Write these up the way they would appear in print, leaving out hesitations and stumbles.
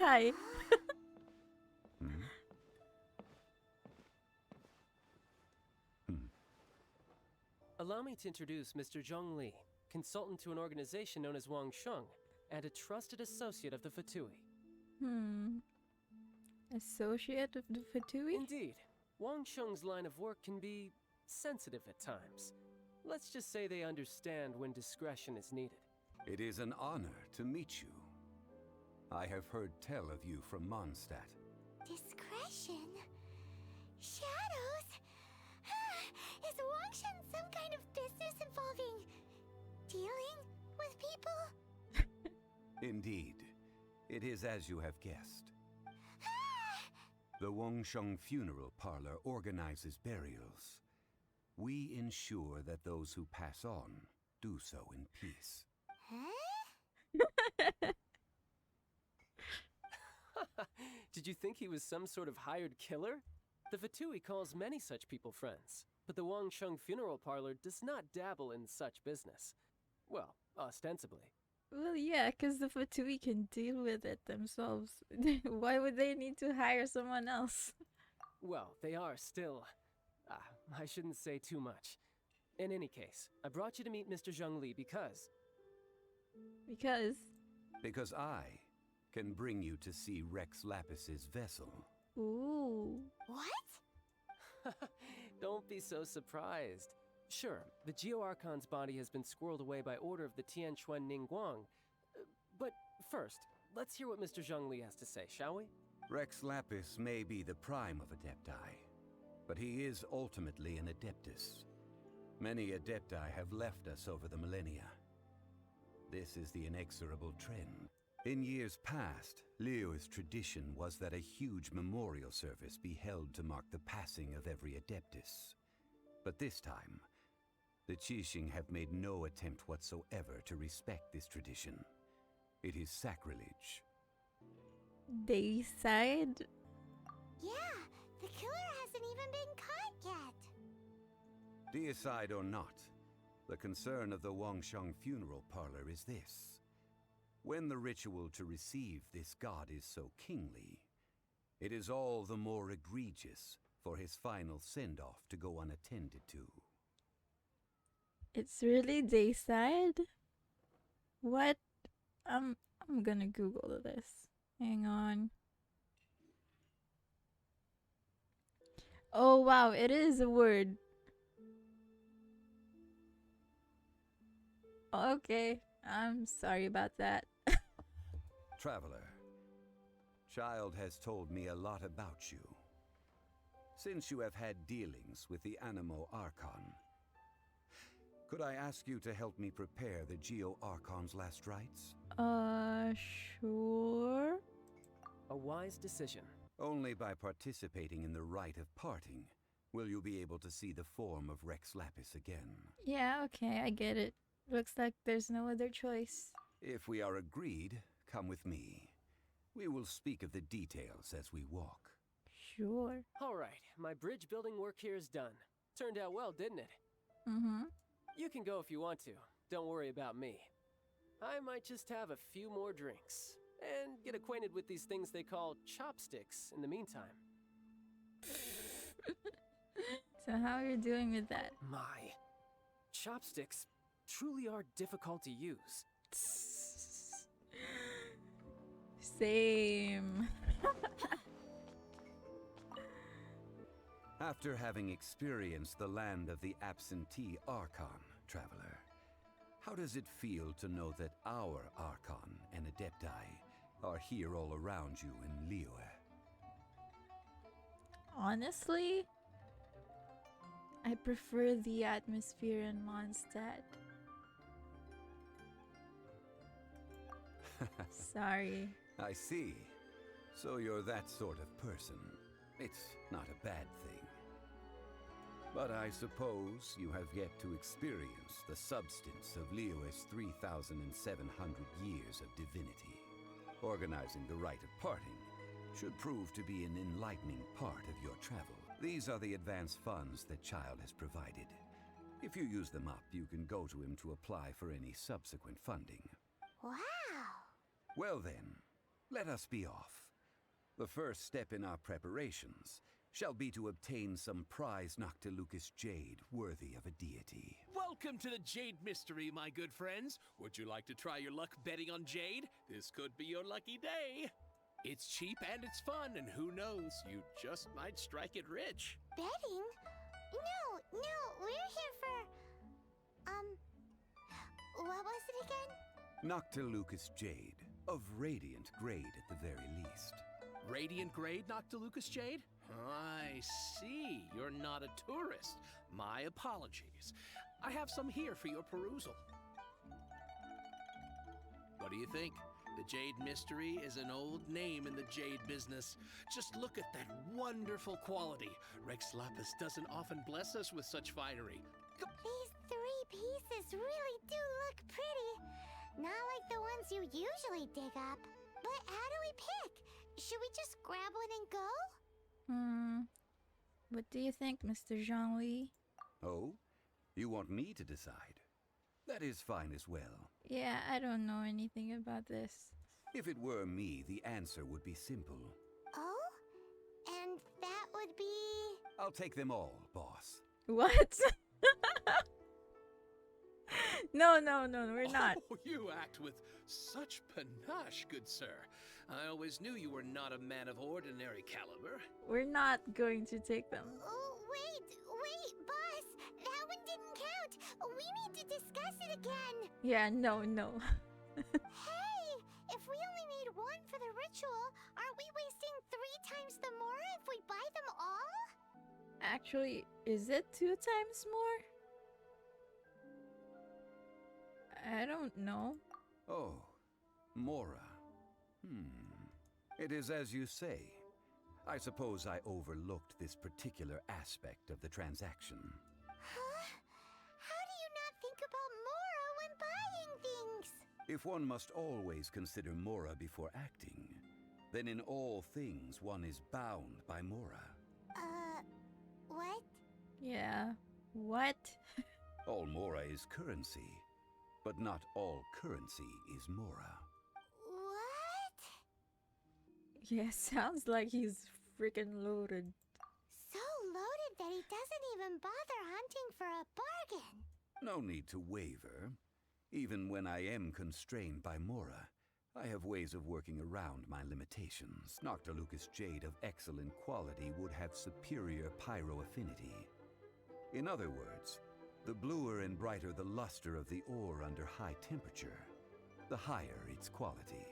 Hi. Hmm? Allow me to introduce Mr. Zhongli, consultant to an organization known as Wang Sheng, and a trusted associate of the Fatui. Associate of the Fatui? Indeed, Wang Sheng's line of work can be sensitive at times. Let's just say they understand when discretion is needed. It is an honor to meet you. I have heard tell of you from Mondstadt. Discretion? Shadows? Is Wangshan some kind of business involving dealing with people? Indeed, it is as you have guessed. The Wangsheng Funeral Parlor organizes burials. We ensure that those who pass on do so in peace. Huh? Did you think he was some sort of hired killer? The Fatui calls many such people friends, but the Wang Sheng Funeral Parlor does not dabble in such business. Well, ostensibly. Well, yeah, because the Fatui can deal with it themselves. Why would they need to hire someone else? Well, they are still... I shouldn't say too much. In any case, I brought you to meet Mr. Zhongli because... Because... Because I can bring you to see Rex Lapis's vessel. Ooh. What? Don't be so surprised. Sure, the Geo-Archon's body has been squirreled away by order of the Tianquan Ningguang. But first, let's hear what Mr. Zhongli has to say, shall we? Rex Lapis may be the prime of Adepti, but he is ultimately an Adeptus. Many Adepti have left us over the millennia. This is the inexorable trend. In years past, Leo's tradition was that a huge memorial service be held to mark the passing of every Adeptus. But this time, the Qixing have made no attempt whatsoever to respect this tradition. It is sacrilege. They side? Yeah, the killer hasn't even been caught yet. Deicide or not, the concern of the Wangsheng Funeral Parlor is this. When the ritual to receive this god is so kingly, it is all the more egregious for his final send-off to go unattended to. It's really Dayside? What? I'm gonna Google this. Hang on. Oh wow, it is a word. Okay, I'm sorry about that. Traveler, Child has told me a lot about you. Since you have had dealings with the Animo Archon, could I ask you to help me prepare the Geo Archon's last rites? Sure. A wise decision. Only by participating in the rite of parting will you be able to see the form of Rex Lapis again. Yeah, okay, I get it. Looks like there's no other choice. If we are agreed, come with me. We will speak of the details as we walk. Sure. All right, my bridge building work here is done. Turned out well, didn't it? Mm-hmm. You can go if you want to. Don't worry about me. I might just have a few more drinks and get acquainted with these things they call chopsticks in the meantime. So how are you doing with that? My chopsticks truly are difficult to use. Same. After having experienced the land of the absentee Archon, Traveler, how does it feel to know that our Archon and Adepti are here all around you in Liyue? Honestly, I prefer the atmosphere in Mondstadt. Sorry. I see. So you're that sort of person. It's not a bad thing. But I suppose you have yet to experience the substance of Liyue's 3,700 years of divinity. Organizing the rite of parting should prove to be an enlightening part of your travel. These are the advance funds that Child has provided. If you use them up, you can go to him to apply for any subsequent funding. Wow! Well then, let us be off. The first step in our preparations shall be to obtain some prize Noctilucous jade worthy of a deity. Welcome to the Jade Mystery, my good friends. Would you like to try your luck betting on Jade? This could be your lucky day. It's cheap and it's fun, and who knows, you just might strike it rich. Betting? No, we're here for... what was it again? Noctilucous jade, of radiant grade at the very least. Radiant grade, Noctilucous Jade? I see. You're not a tourist. My apologies. I have some here for your perusal. What do you think? The Jade Mystery is an old name in the jade business. Just look at that wonderful quality. Rex Lapis doesn't often bless us with such finery. These 3 pieces really do look pretty. Not like the ones you usually dig up. But how do we pick? Should we just grab one and go? What do you think, Mr. Zhongli? Oh? You want me to decide? That is fine as well. Yeah, I don't know anything about this. If it were me, the answer would be simple. Oh? And that would be... I'll take them all, boss. What? No, we're not. Oh, you act with such panache, good sir. I always knew you were not a man of ordinary caliber. We're not going to take them. Oh, wait, boss! That one didn't count! We need to discuss it again! Yeah, no. Hey! If we only need one for the ritual, aren't we wasting 3 times the more if we buy them all? Actually, is it 2 times more? I don't know. Oh, Mora. It is as you say. I suppose I overlooked this particular aspect of the transaction. Huh? How do you not think about Mora when buying things? If one must always consider Mora before acting, then in all things one is bound by Mora. What? Yeah. What? All Mora is currency, but not all currency is Mora. What? Yeah, sounds like he's freaking loaded. So loaded that he doesn't even bother hunting for a bargain. No need to waver. Even when I am constrained by Mora, I have ways of working around my limitations. Noctilucous jade of excellent quality would have superior pyro affinity. In other words, the bluer and brighter the luster of the ore under high temperature, the higher its quality.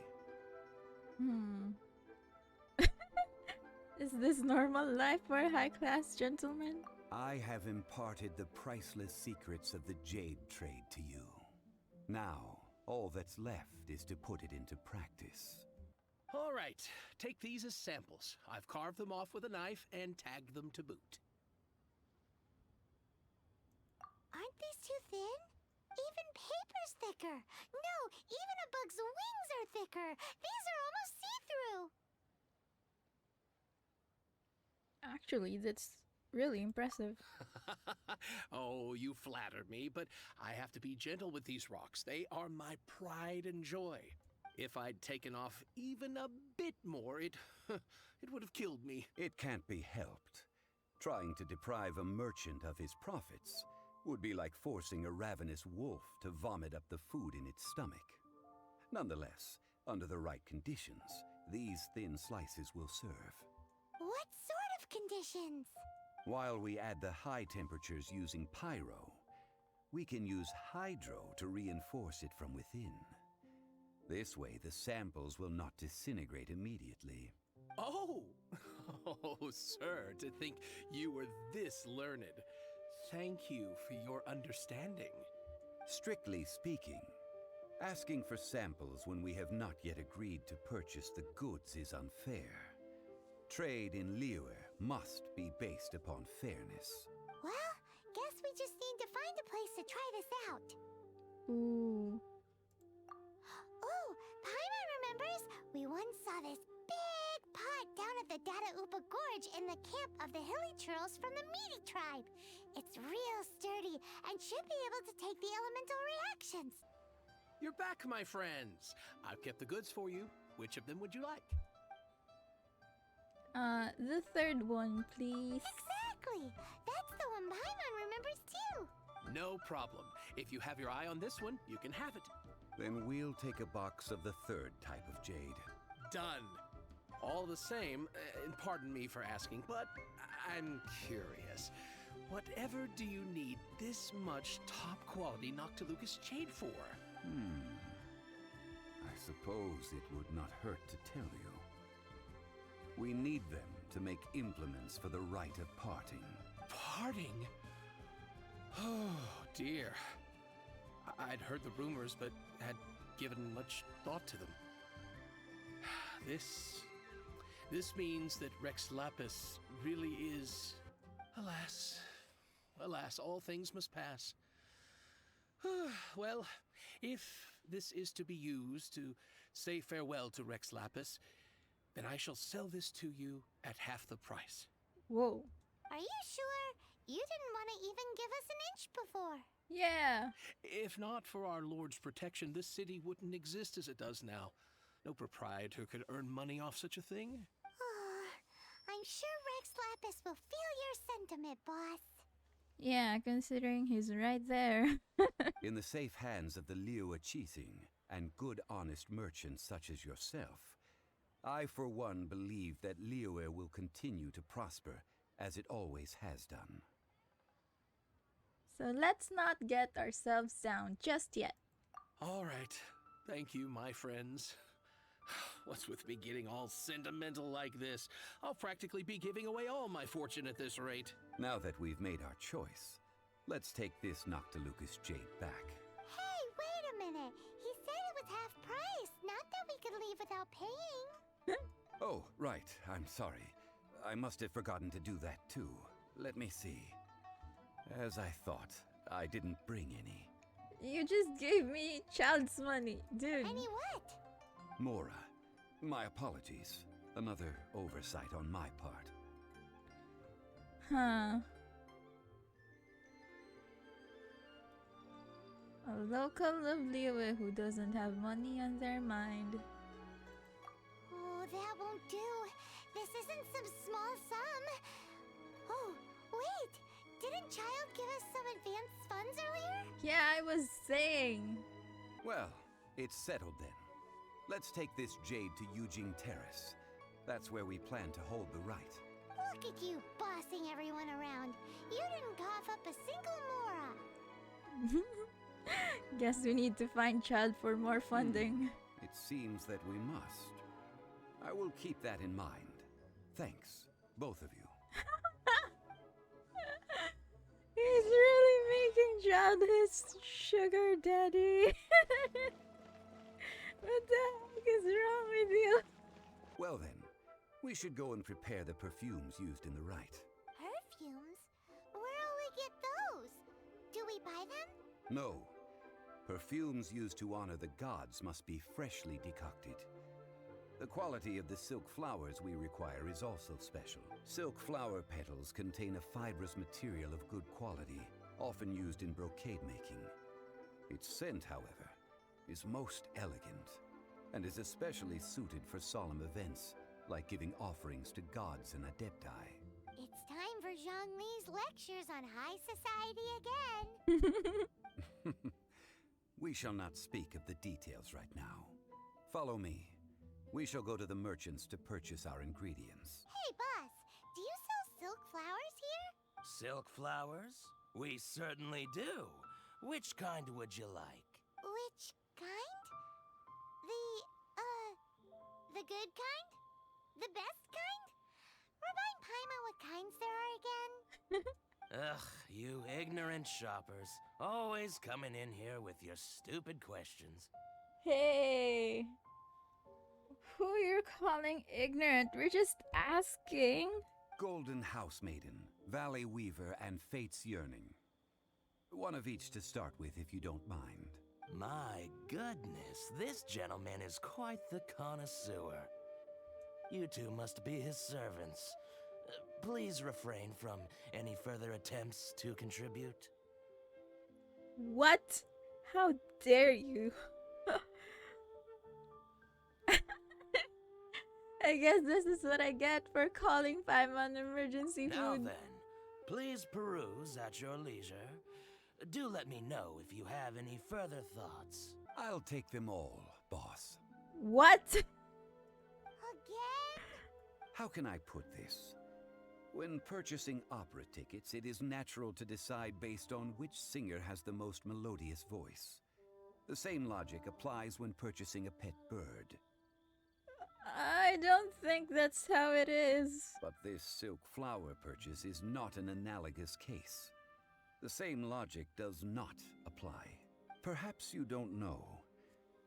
Is this normal life for a high-class gentleman? I have imparted the priceless secrets of the jade trade to you. Now, all that's left is to put it into practice. All right, take these as samples. I've carved them off with a knife and tagged them to boot. Aren't these too thin? Even paper's thicker. No, even a bug's wings are thicker. These are almost see-through. Actually, that's really impressive. Oh, you flatter me, but I have to be gentle with these rocks. They are my pride and joy. If I'd taken off even a bit more, it would have killed me. It can't be helped. Trying to deprive a merchant of his profits would be like forcing a ravenous wolf to vomit up the food in its stomach. Nonetheless, under the right conditions, these thin slices will serve. What sort of conditions? While we add the high temperatures using pyro, we can use hydro to reinforce it from within. This way, the samples will not disintegrate immediately. Oh! Oh, sir, to think you were this learned. Thank you for your understanding. Strictly speaking, asking for samples when we have not yet agreed to purchase the goods is unfair. Trade in Liyue must be based upon fairness. Well, guess we just need to find a place to try this out. Ooh. Oh, Paimon remembers we once saw this big pot down at the Data Upa Gorge in the camp of the Hilly Churls from the Meaty tribe. It's real sturdy and should be able to take the elemental reactions. You're back, my friends. I've kept the goods for you. Which of them would you like? The third one, please. Exactly! That's the one Paimon remembers too! No problem. If you have your eye on this one, you can have it. Then we'll take a box of the third type of jade. Done. All the same, and pardon me for asking, but I'm curious. Whatever do you need this much top quality Noctilucous jade for? I suppose it would not hurt to tell you. We need them to make implements for the rite of parting. Parting? Oh, dear. I'd heard the rumors, but had given much thought to them. This means that Rex Lapis really is... Alas, all things must pass. Well, if this is to be used to say farewell to Rex Lapis, then I shall sell this to you at half the price. Whoa. Are you sure? You didn't want to even give us an inch before. Yeah. If not for our Lord's protection, this city wouldn't exist as it does now. No proprietor could earn money off such a thing. I'm sure Rex Lapis will feel your sentiment, boss. Yeah, considering he's right there. In the safe hands of the Liu Chising and good honest merchants such as yourself, I for one believe that Liyue will continue to prosper as it always has done. So let's not get ourselves down just yet. All right. Thank you, my friends. What's with me getting all sentimental like this? I'll practically be giving away all my fortune at this rate. Now that we've made our choice, let's take this Noctilucous jade back. Hey, wait a minute. He said it was half price, not that we could leave without paying. Oh, right. I'm sorry. I must have forgotten to do that too. Let me see. As I thought, I didn't bring any. You just gave me child's money, dude. Any what? Mora, my apologies. Another oversight on my part. Huh. A local of Liyue who doesn't have money on their mind. Oh, that won't do. This isn't some small sum. Oh, wait. Didn't Child give us some advanced funds earlier? Yeah, I was saying. Well, it's settled then. Let's take this jade to Yujing Terrace. That's where we plan to hold the rite. Look at you bossing everyone around. You didn't cough up a single mora. Guess we need to find Child for more funding. It seems that we must. I will keep that in mind. Thanks, both of you. He's really making Child his sugar daddy. What the heck is wrong with you? Well then, we should go and prepare the perfumes used in the rite. Perfumes? Where'll we get those? Do we buy them? No. Perfumes used to honor the gods must be freshly decocted. The quality of the silk flowers we require is also special. Silk flower petals contain a fibrous material of good quality, often used in brocade making. Its scent, however, is most elegant, and is especially suited for solemn events, like giving offerings to gods and adepti. It's time for Zhongli's lectures on high society again. We shall not speak of the details right now. Follow me. We shall go to the merchants to purchase our ingredients. Hey, boss, do you sell silk flowers here? Silk flowers? We certainly do. Which kind would you like? Which kind? The good kind? The best kind? Remind Paimon what kinds there are again. Ugh, you ignorant shoppers. Always coming in here with your stupid questions. Hey. Who you're calling ignorant? We're just asking. Golden House Maiden, Valley Weaver, and Fate's Yearning. One of each to start with, if you don't mind. My goodness, this gentleman is quite the connoisseur. You two must be his servants. Please refrain from any further attempts to contribute. What? How dare you? I guess this is what I get for calling Paimon emergency Now food. then, please peruse at your leisure. Do let me know if you have any further thoughts. I'll take them all, boss. What? Again? How can I put this? When purchasing opera tickets, it is natural to decide based on which singer has the most melodious voice. The same logic applies when purchasing a pet bird. I don't think that's how it is. But this silk flower purchase is not an analogous case. The same logic does not apply. Perhaps you don't know.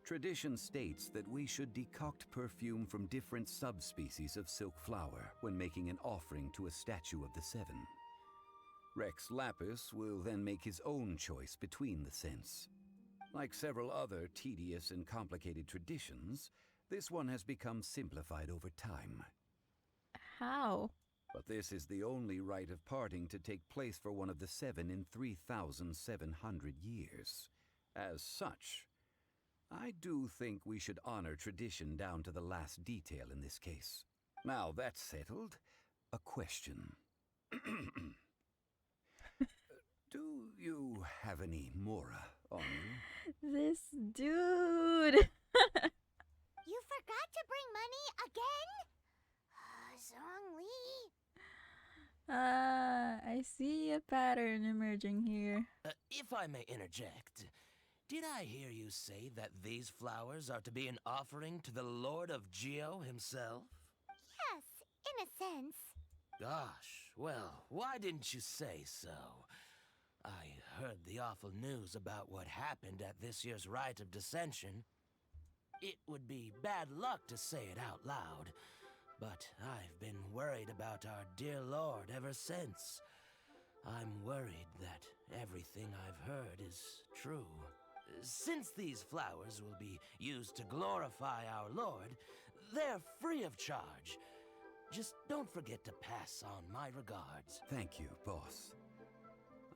Tradition states that we should decoct perfume from different subspecies of silk flower when making an offering to a statue of the seven. Rex Lapis will then make his own choice between the scents. Like several other tedious and complicated traditions, this one has become simplified over time. How? But this is the only rite of parting to take place for one of the seven in 3,700 years. As such, I do think we should honor tradition down to the last detail in this case. Now that's settled, a question. Do you have any Mora on you? This dude. You forgot to bring money again? Zhongli. I see a pattern emerging here. If I may interject, did I hear you say that these flowers are to be an offering to the Lord of Geo himself? Yes, in a sense. Gosh, well, why didn't you say so? I heard the awful news about what happened at this year's Rite of Dissension. It would be bad luck to say it out loud, but I've been worried about our dear Lord ever since. I'm worried that everything I've heard is true. Since these flowers will be used to glorify our Lord, they're free of charge. Just don't forget to pass on my regards. Thank you, boss.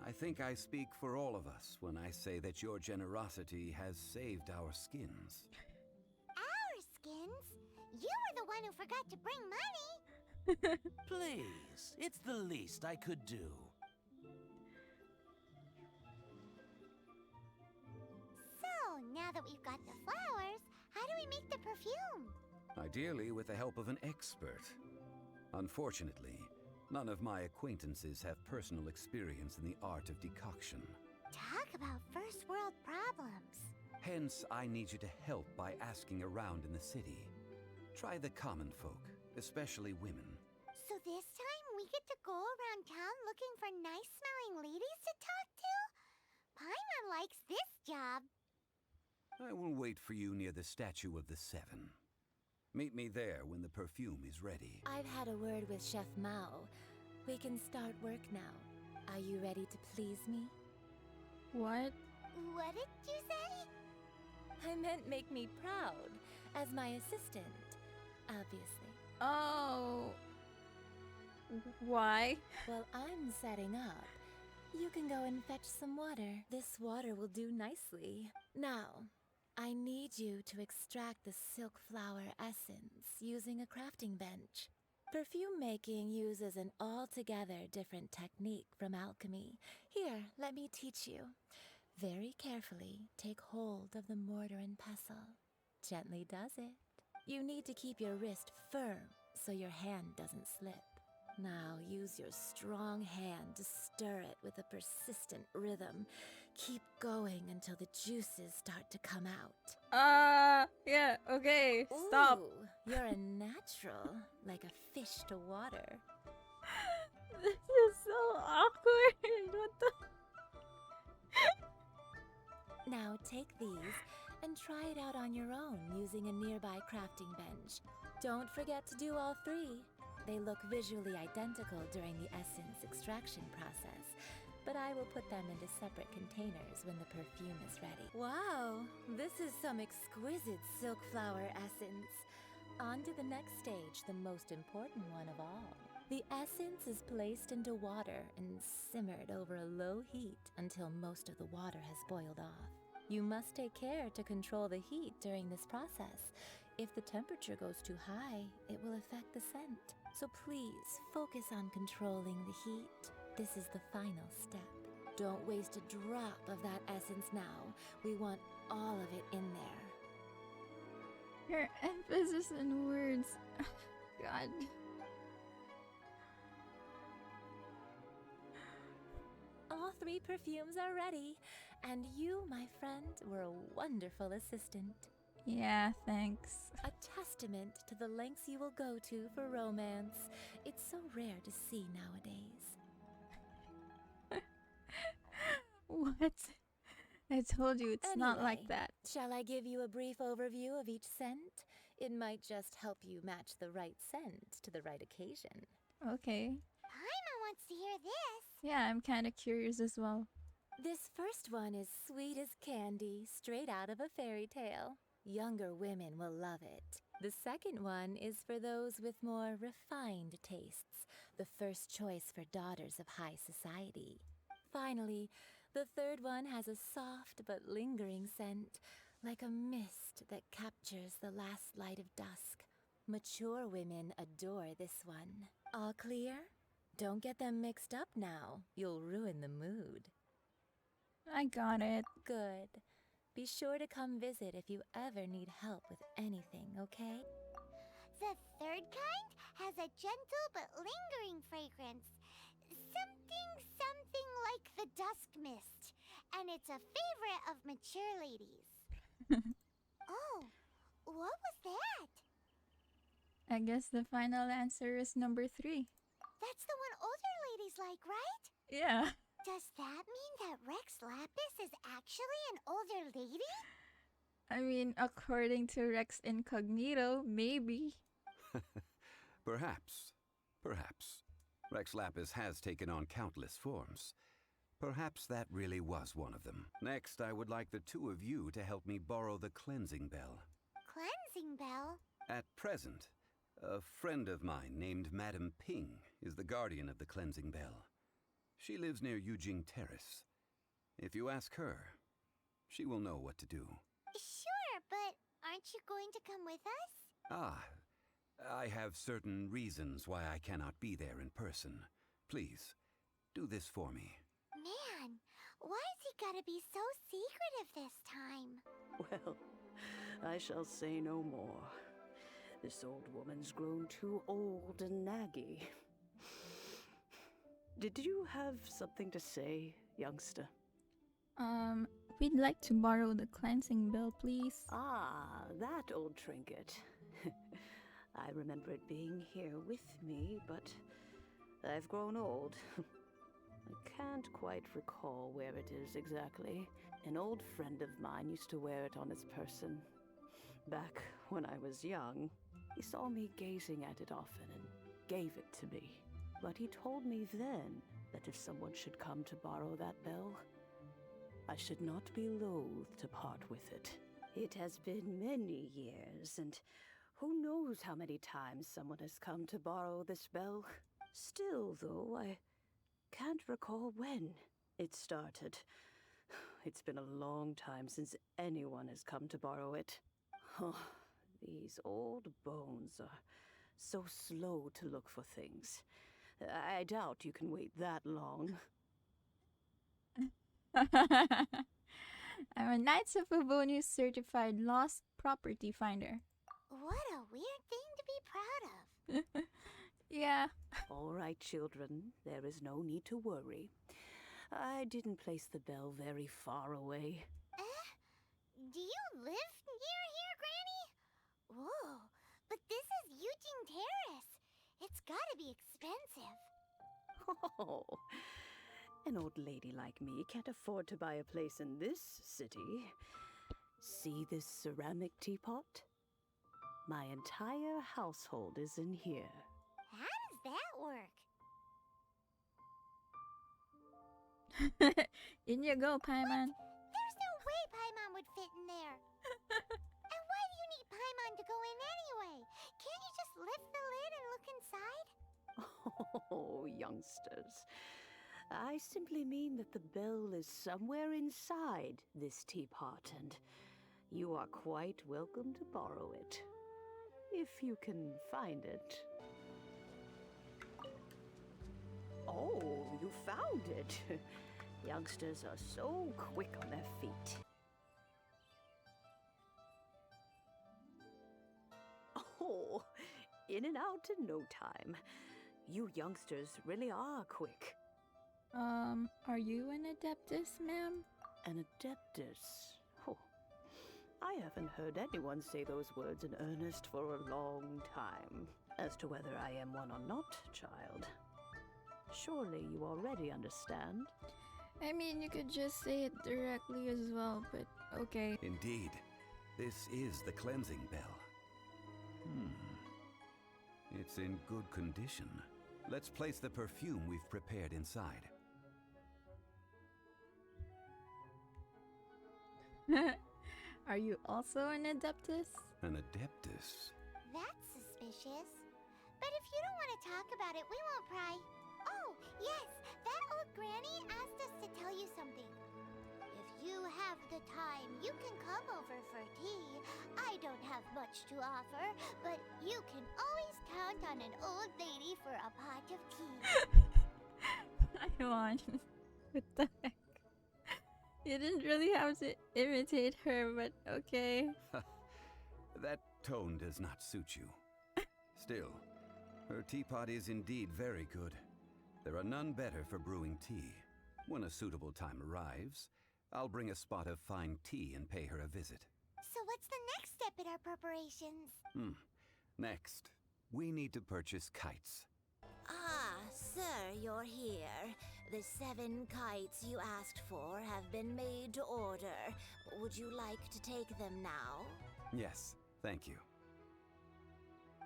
I think I speak for all of us when I say that your generosity has saved our skins. Our skins? You were the one who forgot to bring money. Please, it's the least I could do. So, now that we've got the flowers, how do we make the perfume? Ideally with the help of an expert. Unfortunately, none of my acquaintances have personal experience in the art of decoction. Talk about first world problems. Hence, I need you to help by asking around in the city. Try the common folk, especially women. So this time we get to go around town looking for nice-smelling ladies to talk to? Paimon likes this job. I will wait for you near the statue of the Seven. Meet me there when the perfume is ready. I've had a word with Chef Mao. We can start work now. Are you ready to please me? What? What did you say? I meant make me proud, as my assistant, obviously. Oh. Why? While I'm setting up, you can go and fetch some water. This water will do nicely. Now, I need you to extract the silk flower essence using a crafting bench. Perfume making uses an altogether different technique from alchemy. Here, let me teach you. Very carefully, take hold of the mortar and pestle. Gently does it. You need to keep your wrist firm so your hand doesn't slip. Now use your strong hand to stir it with a persistent rhythm. Keep going until the juices start to come out. Yeah, okay, stop. Ooh, you're a natural, like a fish to water. This is so awkward. What the? Now take these and try it out on your own using a nearby crafting bench. Don't forget to do all three. They look visually identical during the essence extraction process, but I will put them into separate containers when the perfume is ready. Wow, this is some exquisite silk flower essence. On to the next stage, the most important one of all. The essence is placed into water and simmered over a low heat until most of the water has boiled off. You must take care to control the heat during this process. If the temperature goes too high, it will affect the scent. So please, focus on controlling the heat. This is the final step. Don't waste a drop of that essence now. We want all of it in there. Her emphasis in words. God. All 3 perfumes are ready, and you, my friend, were a wonderful assistant. Yeah, thanks. A testament to the lengths you will go to for romance. It's so rare to see nowadays. What? I told you it's not like Anyway, that. Shall I give you a brief overview of each scent? It might just help you match the right scent to the right occasion. Okay. Paimon wants to hear this. Yeah, I'm kind of curious as well. This first one is sweet as candy, straight out of a fairy tale. Younger women will love it. The second one is for those with more refined tastes, the first choice for daughters of high society. Finally, the third one has a soft but lingering scent, like a mist that captures the last light of dusk. Mature women adore this one. All clear? Don't get them mixed up now. You'll ruin the mood. I got it. Good. Be sure to come visit if you ever need help with anything, okay? The third kind has a gentle but lingering fragrance. Something like the dusk mist. And it's a favorite of mature ladies. Oh, what was that? I guess the final answer is number 3. That's the one older ladies like, right? Yeah. Does that mean that Rex Lapis is actually an older lady? I mean, according to Rex Incognito, maybe. Perhaps. Perhaps. Rex Lapis has taken on countless forms. Perhaps that really was one of them. Next, I would like the 2 of you to help me borrow the cleansing bell. Cleansing bell? At present, a friend of mine named Madame Ping is the guardian of the cleansing bell. She lives near Yujing Terrace. If you ask her, she will know what to do. Sure, but aren't you going to come with us? I have certain reasons why I cannot be there in person. Please, do this for me. Man, why has he gotta be so secretive this time? Well, I shall say no more. This old woman's grown too old and naggy. Did you have something to say, youngster? We'd like to borrow the cleansing bell, please. Ah, that old trinket. I remember it being here with me, but I've grown old. I can't quite recall where it is exactly. An old friend of mine used to wear it on his person. Back when I was young, he saw me gazing at it often and gave it to me. But he told me then that if someone should come to borrow that bell, I should not be loath to part with it. It has been many years, and who knows how many times someone has come to borrow this bell. Still, though, I can't recall when it started. It's been a long time since anyone has come to borrow it. Oh, these old bones are so slow to look for things. I doubt you can wait that long. I'm a Knights of Favonius certified lost property finder. What a weird thing to be proud of. Yeah. All right, children, there is no need to worry. I didn't place the bell very far away. Do you live near here, Granny? Whoa, but this is Yujing Terrace. It's gotta be expensive. Oh, an old lady like me can't afford to buy a place in this city. See this ceramic teapot? My entire household is in here. How does that work? In you go, Paimon. There's no way Paimon would fit in there. And why do you need Paimon to go in anyway? Can't you just lift the lid and look inside? Oh, youngsters. I simply mean that the bell is somewhere inside this teapot, and you are quite welcome to borrow it. if you can find it. Oh, you found it. Youngsters are so quick on their feet. Oh, in and out in no time. You youngsters really are quick. Are you an Adeptus, ma'am? An Adeptus? Oh, I haven't heard anyone say those words in earnest for a long time. As to whether I am one or not, child, surely you already understand. I mean, you could just say it directly as well, but okay. Indeed, this is the cleansing bell. It's in good condition. Let's place the perfume we've prepared inside. Are you also an Adeptus? An Adeptus? That's suspicious. But if you don't want to talk about it, we won't pry. Oh, yes, that old granny asked us to tell you something. If you have the time, you can come over for tea. I don't have much to offer, but you can always count on an old lady for a pot of tea. I want. What the heck? You didn't really have to imitate her, but okay. That tone does not suit you. Still, her teapot is indeed very good. There are none better for brewing tea. When a suitable time arrives, I'll bring a spot of fine tea and pay her a visit. So what's the next step in our preparations? Next, we need to purchase kites. Ah, sir, you're here. The 7 kites you asked for have been made to order. Would you like to take them now? Yes, thank you.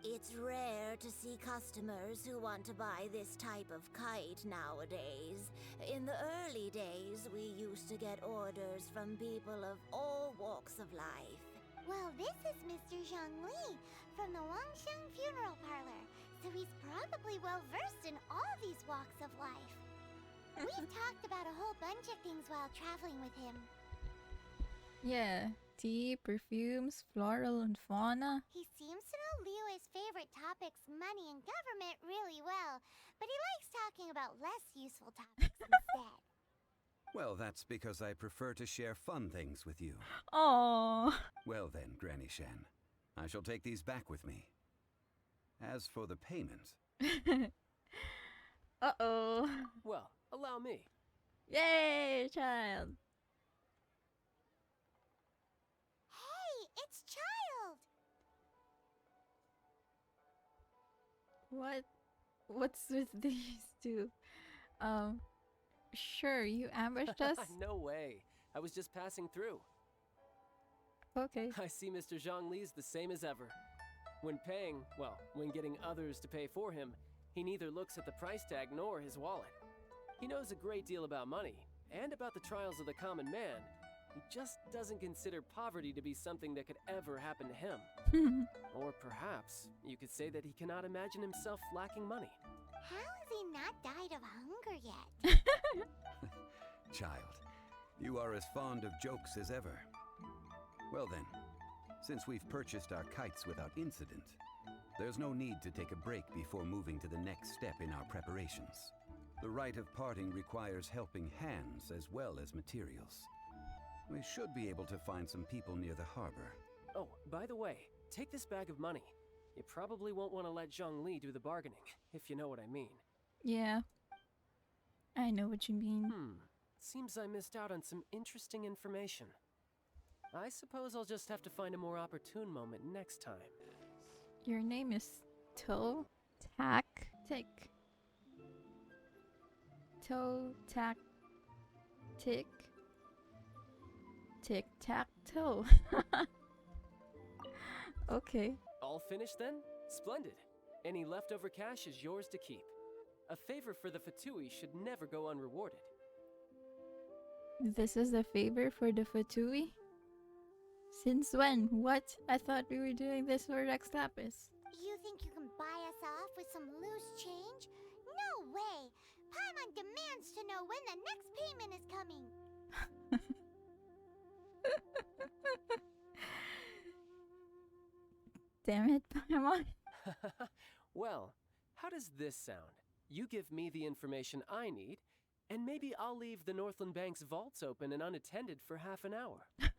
It's rare to see customers who want to buy this type of kite nowadays. In the early days, we used to get orders from people of all walks of life. Well, this is Mr. Zhongli from the Wangsheng Funeral Parlor, so he's probably well versed in all these walks of life. We've talked about a whole bunch of things while traveling with him. Yeah, tea, perfumes, floral, and fauna. He seems to know Liyue's favorite topics, money and government, really well, but he likes talking about less useful topics instead. Well, that's because I prefer to share fun things with you. Oh. Well then, Granny Shan, I shall take these back with me. As for the payment... Uh-oh. Well, allow me. Yay, child. Hey, it's Child! What's with these two? Sure, you ambushed us? No way. I was just passing through. Okay. I see Mr. Zhongli's the same as ever. When paying, well, when getting others to pay for him, he neither looks at the price tag nor his wallet. He knows a great deal about money, and about the trials of the common man. He just doesn't consider poverty to be something that could ever happen to him. Or perhaps you could say that he cannot imagine himself lacking money. How has he not died of hunger yet? Child, you are as fond of jokes as ever. Well then, since we've purchased our kites without incident, there's no need to take a break before moving to the next step in our preparations. The rite of parting requires helping hands as well as materials. We should be able to find some people near the harbor. Oh, by the way, take this bag of money. You probably won't want to let Zhongli do the bargaining, if you know what I mean. Yeah. I know what you mean. Seems I missed out on some interesting information. I suppose I'll just have to find a more opportune moment next time. Your name is Toe Tack Tick. Toe Tack Tick. Tic Tac Toe. Okay. All finished then? Splendid. Any leftover cash is yours to keep. A favor for the Fatui should never go unrewarded. This is a favor for the Fatui? Since when? What? I thought we were doing this for Rex Lapis. You think you can buy us off with some loose change? No way! Paimon demands to know when the next payment is coming. Damn it, Paimon. Well, how does this sound? You give me the information I need, and maybe I'll leave the Northland Bank's vaults open and unattended for half an hour. What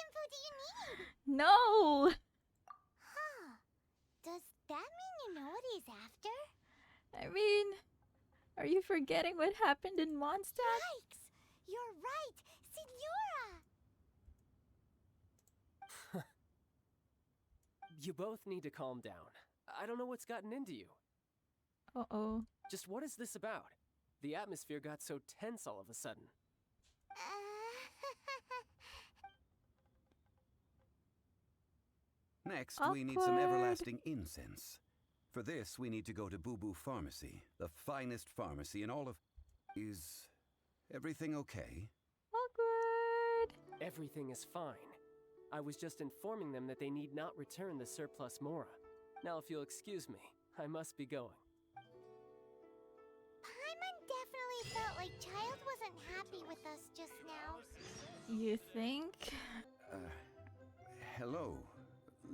info do you need? No! Huh. Does that mean you know what he's after? I mean, are you forgetting what happened in Mondstadt? Yikes! You're right! Signora! You both need to calm down. I don't know what's gotten into you. Uh-oh. Just what is this about? The atmosphere got so tense all of a sudden. Next, we need some Awkward. everlasting incense. For this, we need to go to Boo Boo Pharmacy, the finest pharmacy in all of... Is everything okay? Awkward. Everything is fine. I was just informing them that they need not return the surplus Mora. Now, if you'll excuse me, I must be going. Paimon definitely felt like Child wasn't happy with us just now. You think? Hello,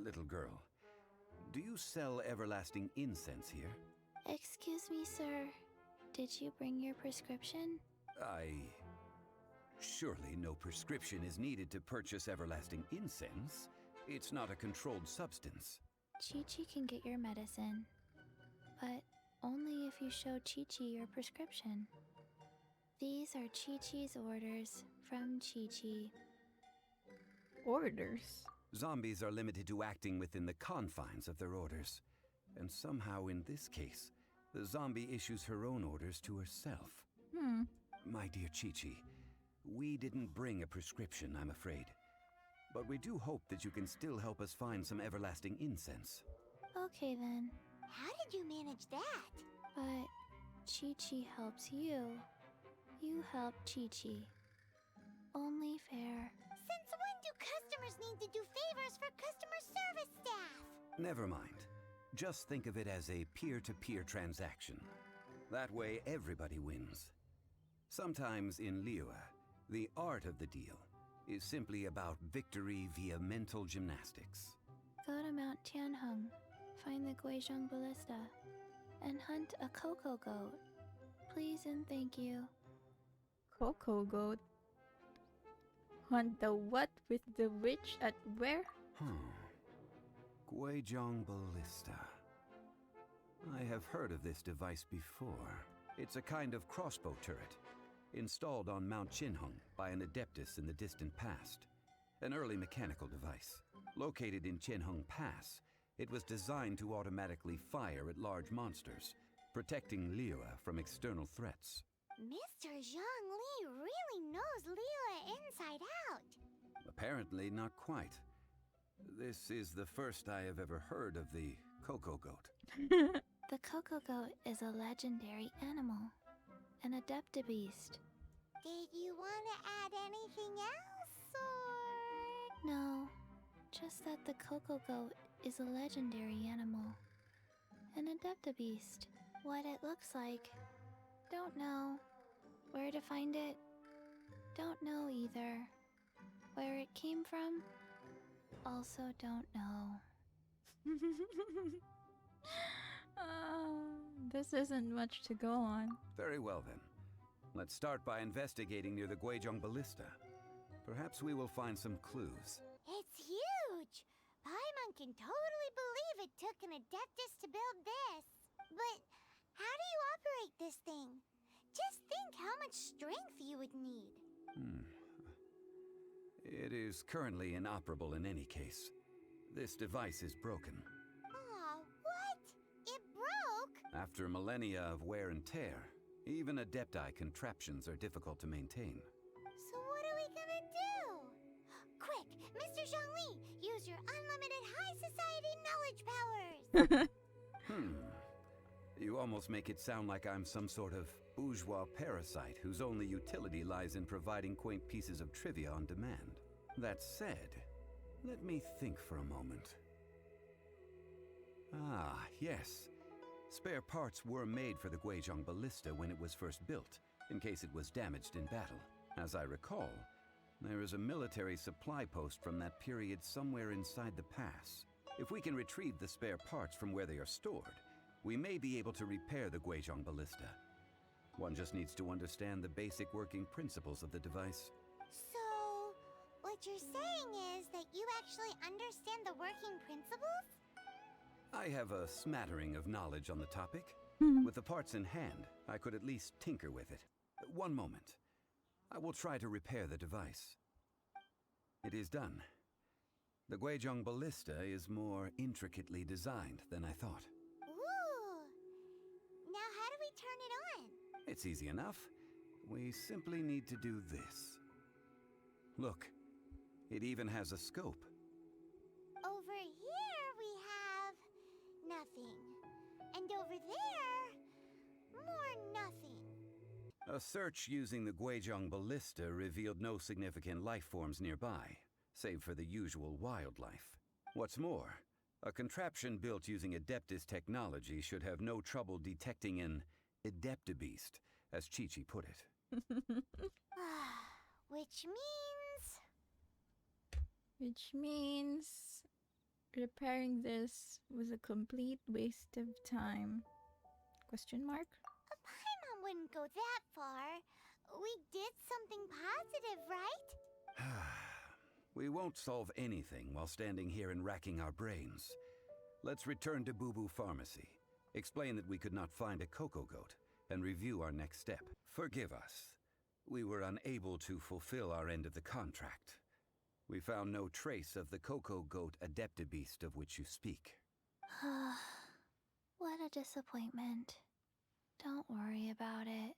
little girl. Do you sell everlasting incense here? Excuse me, sir. Did you bring your prescription? Surely no prescription is needed to purchase everlasting incense. It's not a controlled substance. Chi-Chi can get your medicine, but only if you show Chi-Chi your prescription. These are Chi-Chi's orders from Chi-Chi. Orders? Zombies are limited to acting within the confines of their orders. And somehow in this case, the zombie issues her own orders to herself. My dear Chi-Chi, we didn't bring a prescription, I'm afraid. But we do hope that you can still help us find some everlasting incense. Okay then, How did you manage that? but Chi-Chi helps you. You help Chi-Chi. Only fair. Since when do customers need to do favors for customer service staff? Never mind. Just think of it as a peer-to-peer transaction. That way everybody wins. Sometimes in Liyue, the art of the deal is simply about victory via mental gymnastics. Go to Mount Tianheng, find the Guizhong Ballista, and hunt a cocoa goat. Please and thank you. Cocoa goat. Hunt the what with the witch at where? Guizhong Ballista. I have heard of this device before. It's a kind of crossbow turret, installed on Mount Qinheng by an adeptus in the distant past. An early mechanical device. Located in Qinheng Pass, it was designed to automatically fire at large monsters, protecting Liyue from external threats. Mr. Zhongli really knows Liyue inside out. Apparently not quite. This is the first I have ever heard of the Cocoa Goat. The cocoa goat is a legendary animal, an adeptabeast. Did you want to add anything else, or...? No, just that the cocoa goat is a legendary animal, an adeptabeast. What it looks like, don't know. Where to find it, don't know either. Where it came from, also don't know. This isn't much to go on. Very well then. Let's start by investigating near the Guizhong Ballista. Perhaps we will find some clues. It's huge! Paimon can totally believe it took an adeptus to build this. But how do you operate this thing? Just think how much strength you would need. It is currently inoperable in any case. This device is broken. Aw, what? It broke? After millennia of wear and tear, even adepti contraptions are difficult to maintain. So what are we gonna do? Quick, Mr. Zhongli, use your unlimited high society knowledge powers! You almost make it sound like I'm some sort of bourgeois parasite whose only utility lies in providing quaint pieces of trivia on demand. That said, let me think for a moment. Ah, yes. Spare parts were made for the Guizhong Ballista when it was first built, in case it was damaged in battle. As I recall, there is a military supply post from that period somewhere inside the pass. If we can retrieve the spare parts from where they are stored, we may be able to repair the Guizhong ballista. One just needs to understand the basic working principles of the device. So, what you're saying is that you actually understand the working principles? I have a smattering of knowledge on the topic. With the parts in hand, I could at least tinker with it. One moment. I will try to repair the device. It is done. The Guizhong ballista is more intricately designed than I thought. Ooh! Now how do we turn it on? It's easy enough. We simply need to do this. Look, it even has a scope. Over here we have nothing. And over there, more nothing. A search using the Guizhong ballista revealed no significant life forms nearby, save for the usual wildlife. What's more, a contraption built using Adeptus technology should have no trouble detecting an Adeptabeast, as Chi-Chi put it. Which means repairing this was a complete waste of time. Question mark? Paimon wouldn't go that far. We did something positive, right? We won't solve anything while standing here and racking our brains. Let's return to Boo Boo Pharmacy, explain that we could not find a Coco Goat, and review our next step. Forgive us. We were unable to fulfill our end of the contract. We found no trace of the Coco Goat Adeptabeast of which you speak. What a disappointment. Don't worry about it.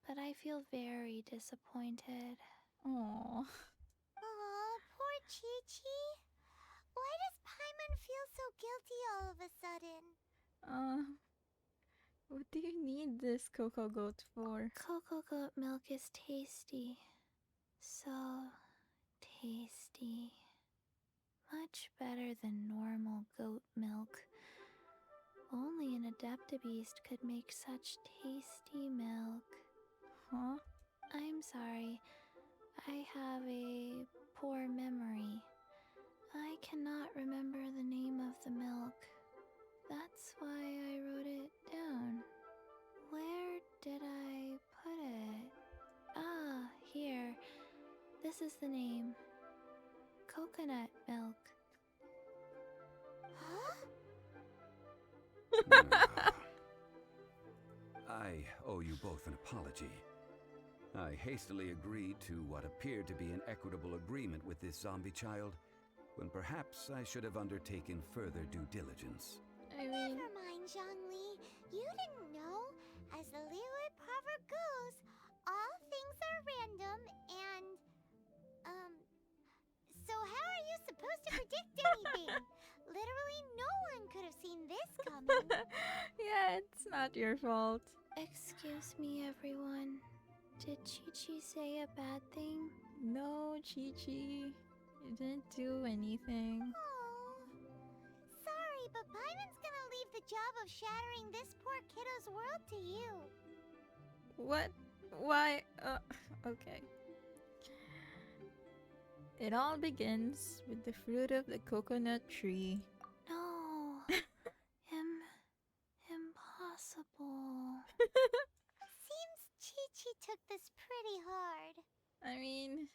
But I feel very disappointed. Aww. Aw, poor Chi-Chi. Why does Paimon feel so guilty all of a sudden? What do you need this Coco Goat for? Cocoa goat milk is tasty. So tasty. Much better than normal goat milk. Only an Adeptabeast could make such tasty milk. Huh? I'm sorry. I have a poor memory. I cannot remember the name of the milk. That's why I wrote it down. Where did I put it? Ah, here. This is the name. Coconut milk. Huh? I owe you both an apology. I hastily agreed to what appeared to be an equitable agreement with this zombie child, when perhaps I should have undertaken further due diligence. I mean, Never mind, Zhongli. You didn't know. As the Liyue proverb goes, all things are random and, so how are you supposed to predict anything? Literally no one could have seen this coming. yeah, it's not your fault. Excuse me, everyone. Did Chi-Chi say a bad thing? No, Chi-Chi. You didn't do anything. Oh, sorry, but Paimon's gonna leave the job of shattering this poor kiddo's world to you. What? Why? Okay. It all begins with the fruit of the coconut tree. No. Impossible. Seems Chi-Chi took this pretty hard. I mean,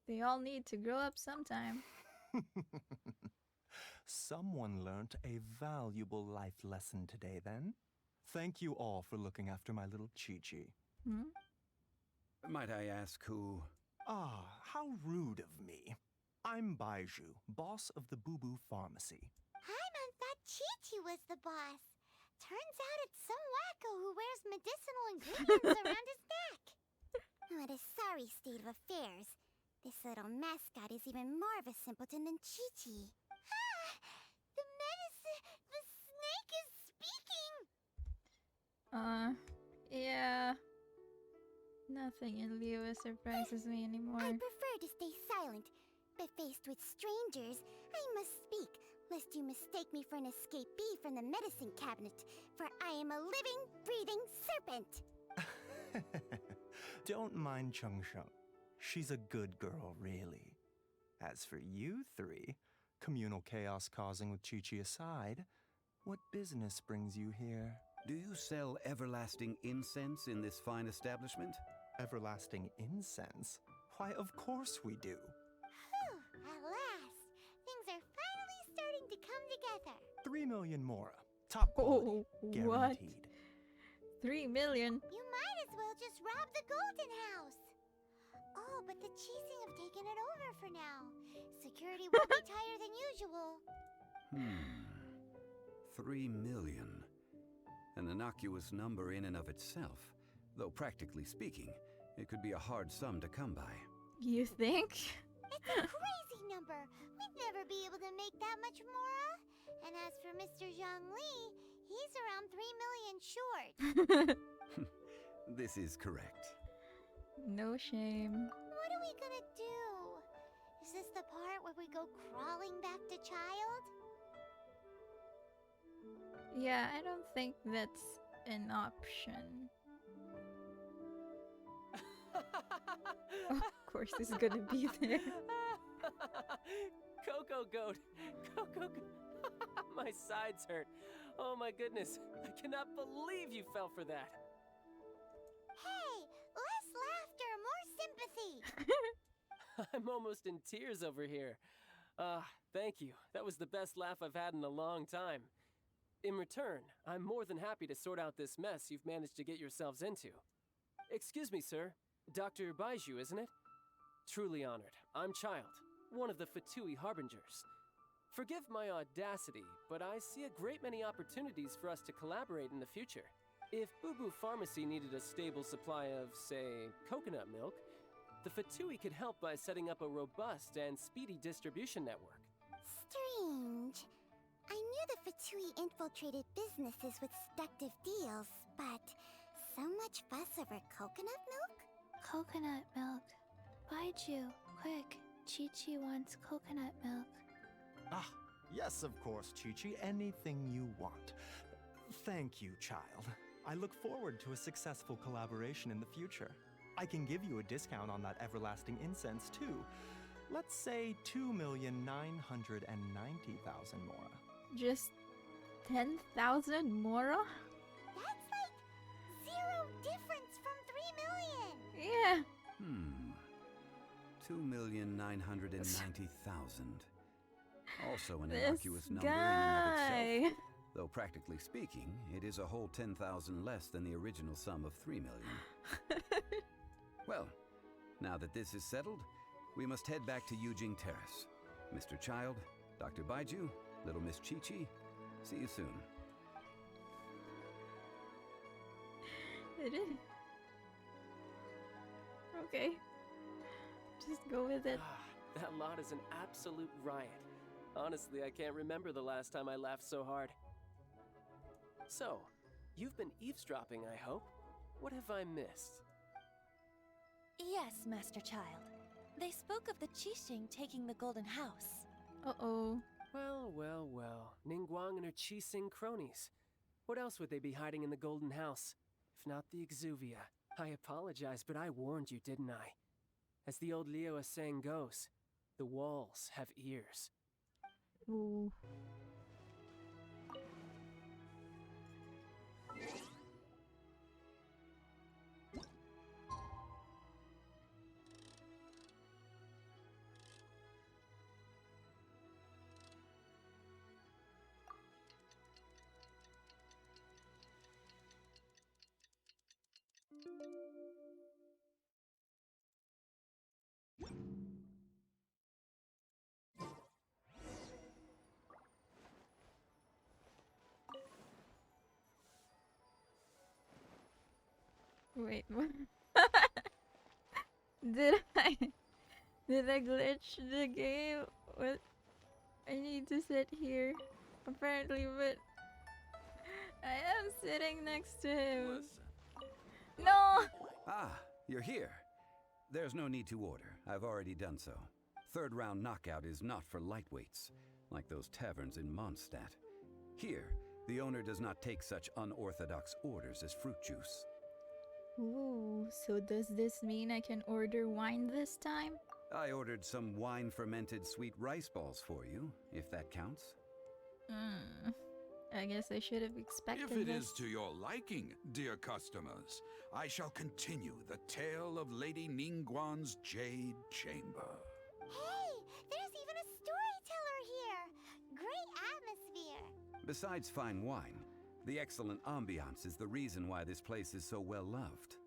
they all need to grow up sometime. Someone learnt a valuable life lesson today, then. Thank you all for looking after my little Chi-Chi. Hmm? Might I ask who... Ah, how rude of me. I'm Baiju, boss of the Boo Boo Pharmacy. Paimon thought Chi-Chi was the boss. Turns out it's some wacko who wears medicinal ingredients around his neck. What a sorry state of affairs. This little mascot is even more of a simpleton than Chi-Chi. Ah! The snake is speaking! Yeah. Nothing in Liyue surprises me anymore. I prefer to stay silent, but faced with strangers, I must speak, lest you mistake me for an escapee from the medicine cabinet, for I am a living, breathing serpent! Don't mind Chung Sheng. She's a good girl, really. As for you three, Communal chaos causing with Chi-Chi aside, what business brings you here? Do you sell everlasting incense in this fine establishment? Everlasting incense? Why, of course we do. Whew, at last. Things are finally starting to come together. 3 million mora. Top quality. Oh, what? Guaranteed. 3 million? You might as well just rob the Golden House. Oh, but the Cheesing have taken it over for now. Security will be tighter than usual. 3 million. An innocuous number in and of itself, though practically speaking, it could be a hard sum to come by. You think? It's a crazy number. We'd never be able to make that much mora. And as for Mr. Zhongli, he's around 3 million short. This is correct. No shame. What are we gonna do? Is this the part where we go crawling back to Child? Yeah, I don't think that's an option. Of course, he's gonna be there. Coco Goat! Coco My sides hurt. Oh my goodness. I cannot believe you fell for that. Hey, less laughter, more sympathy. I'm almost in tears over here. Thank you. That was the best laugh I've had in a long time. In return, I'm more than happy to sort out this mess you've managed to get yourselves into. Excuse me, sir. Dr. Baiju, isn't it? Truly honored. I'm Child, one of the Fatui Harbingers. Forgive my audacity, but I see a great many opportunities for us to collaborate in the future. If Boo Boo Pharmacy needed a stable supply of, say, coconut milk, the Fatui could help by setting up a robust and speedy distribution network. Strange. I knew the Fatui infiltrated businesses with seductive deals, but so much fuss over coconut milk? Coconut milk. Baiju, quick. Chi-Chi wants coconut milk. Ah, yes, of course, Chi-Chi. Anything you want. Thank you, child. I look forward to a successful collaboration in the future. I can give you a discount on that everlasting incense, too. Let's say 2,990,000 more. Just 10,000 mora? That's like zero difference from 3 million. Yeah. 2,990,000. Also an This innocuous number in and of guy. itself. Though practically speaking, it is a whole 10,000 less than the original sum of 3 million. Well, now that this is settled, we must head back to Yujing Terrace. Mr. Child, Dr. Baiju, little Miss Chi-Chi, see you soon. It is. Okay. Just go with it. That lot is an absolute riot. Honestly, I can't remember the last time I laughed so hard. So, you've been eavesdropping, I hope? What have I missed? Yes, Master Child. They spoke of the Qixing taking the Golden House. Uh-oh. Well, well, well. Ningguang and her Qixing cronies. What else would they be hiding in the Golden House? If not the Exuvia. I apologize, but I warned you, didn't I? As the old Liyue saying goes, the walls have ears. Ooh. Wait, what? Did I glitch the game? What? I need to sit here, apparently, but I am sitting next to him. No! Ah, you're here. There's no need to order. I've already done so. Third round knockout is not for lightweights, like those taverns in Mondstadt. Here, the owner does not take such unorthodox orders as fruit juice. Ooh, so does this mean I can order wine this time? I ordered some wine-fermented sweet rice balls for you, if that counts. I guess I should have expected If it this. is to your liking, dear customers, I shall continue the tale of Lady Ningguang's Jade Chamber. Hey, there's even a storyteller here! Great atmosphere! Besides fine wine, the excellent ambiance is the reason why this place is so well loved.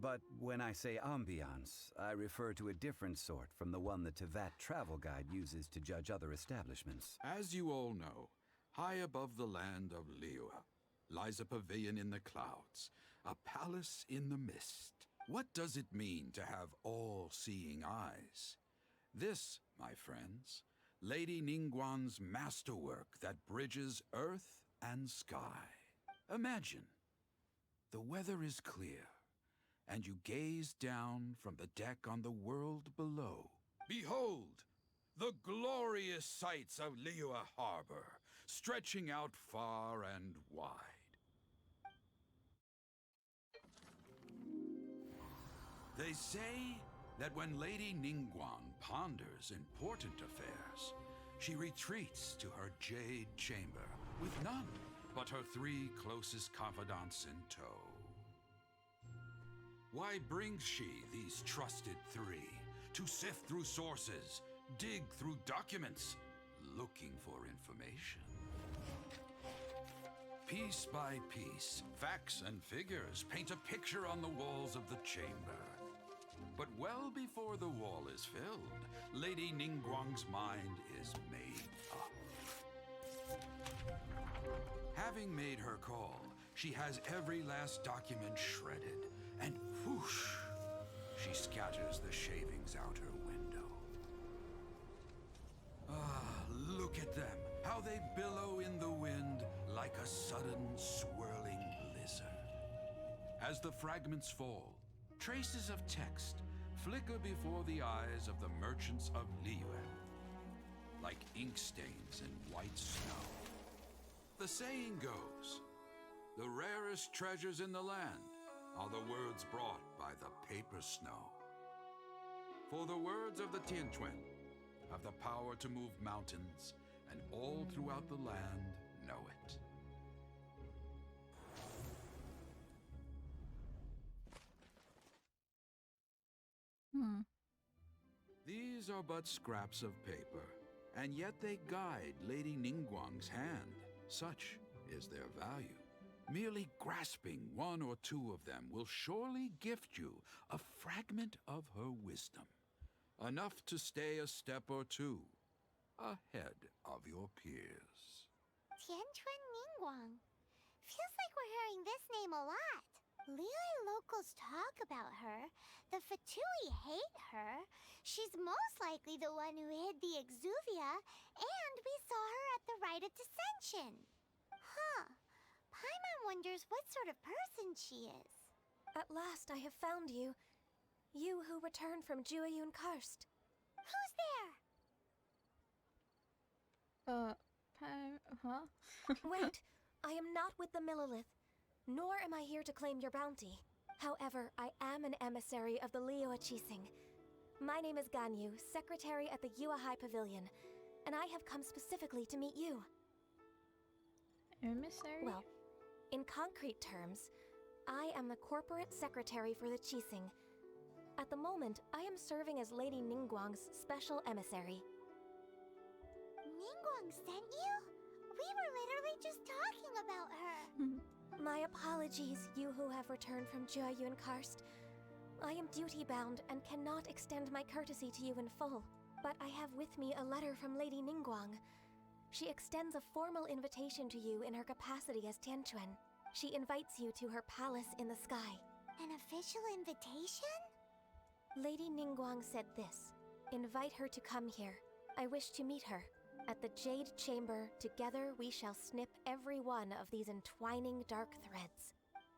But when I say ambiance, I refer to a different sort from the one the Tevat travel guide uses to judge other establishments. As you all know, high above the land of Liyue lies a pavilion in the clouds, a palace in the mist. What does it mean to have all-seeing eyes? This, my friends, Lady Ningguang's masterwork that bridges earth and sky. Imagine, the weather is clear, and you gaze down from the deck on the world below. Behold, the glorious sights of Liyue Harbor, stretching out far and wide. They say that when Lady Ningguang ponders important affairs, she retreats to her Jade Chamber with none but her 3 closest confidants in tow. Why brings she these trusted 3 to sift through sources, dig through documents, looking for information? Piece by piece, facts and figures paint a picture on the walls of the chamber. But well before the wall is filled, Lady Ningguang's mind is made up. Having made her call, she has every last document shredded, and whoosh, she scatters the shavings out her window. Ah, look at them, how they billow in the wind like a sudden swirling blizzard. As the fragments fall, traces of text flicker before the eyes of the merchants of Liyue, like ink stains in white snow. The saying goes, the rarest treasures in the land are the words brought by the paper snow. For the words of the Tianquan have the power to move mountains, and all throughout the land know it. These are but scraps of paper, and yet they guide Lady Ningguang's hand. Such is their value. Merely grasping 1 or 2 of them will surely gift you a fragment of her wisdom, enough to stay a step or 2 ahead of your peers. Tianquan Ningguang. Feels like we're hearing this name a lot. Liyue locals talk about her. The Fatui hate her. She's most likely the one who hid the Exuvia, and we saw her at the Rite of Dissension. Huh. Paimon wonders what sort of person she is. At last I have found you. You who returned from Jueyun Karst. Who's there? Huh? Wait, I am not with the Millelith, nor am I here to claim your bounty. However, I am an emissary of the Liyue Qixing. My name is Ganyu, secretary at the Yuehai Pavilion, and I have come specifically to meet you. Emissary? Well, in concrete terms, I am the corporate secretary for the Qixing. At the moment, I am serving as Lady Ningguang's special emissary. Ningguang sent you? We were literally just talking about her. My apologies, you who have returned from Jueyun Karst. I am duty-bound and cannot extend my courtesy to you in full. But I have with me a letter from Lady Ningguang. She extends a formal invitation to you in her capacity as Tianquan. She invites you to her palace in the sky. An official invitation? Lady Ningguang said this. Invite her to come here. I wish to meet her. At the Jade Chamber, together we shall snip every one of these entwining dark threads.